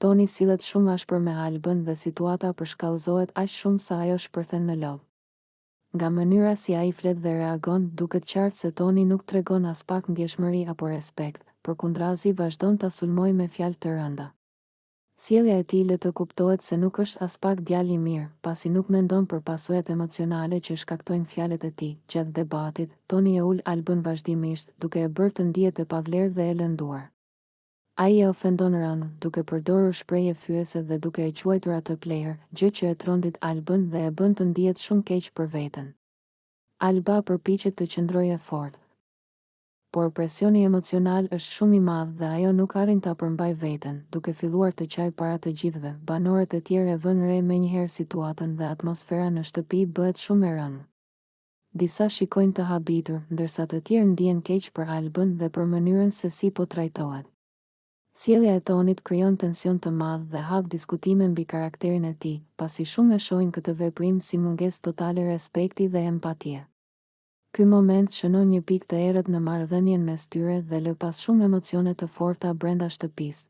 Toni sillet shumë ashpër me Albën dhe situata përshkallëzohet aq shumë sa ajo shpërthen në lodh. Nga mënyra si ai flet dhe reagon, duket qartë se Toni nuk tregon as pak ndjeshmëri apo respekt, përkundrazi vazhdon ta sulmoj me fjalë të rënda. Sjellja e tij le të kuptohet se nuk është as pak djalë i mirë, pasi nuk mendon për pasojat emocionale që shkaktojnë fjalët e tij. Gjatë debatit, Toni e ul Albën vazhdimisht, duke e bërë të ndihet e pavlerë dhe e lënduar. Ai e ofendon rënd, duke përdorur shprehje fyese dhe duke e quajtur atë pleher, gjë që e trondit Albën dhe e bën të ndihet shumë keq për veten. Alba përpiqet të qëndrojë fort, por presioni emocional është shumë i madh dhe ajo nuk arrin ta përmbajë veten, duke filluar të qaj para të gjithëve. Banorët e tjerë e vënë re menjëherë situatën dhe atmosfera në shtëpi bëhet shumë e rëndë. Disa shikojnë të habitur, ndërsa të tjerë ndihen keq për Albën dhe për mënyrën se si po trajtohet. Sjellja e Tonit krijon tension të madh dhe hap diskutime mbi karakterin e tij, pasi shumë e shohin këtë veprim si mungesë totale respekti dhe empatie. Ky moment shënon një pikë të errët në marrëdhënien mes tyre dhe lë pas shumë emocione të forta brenda shtëpisë.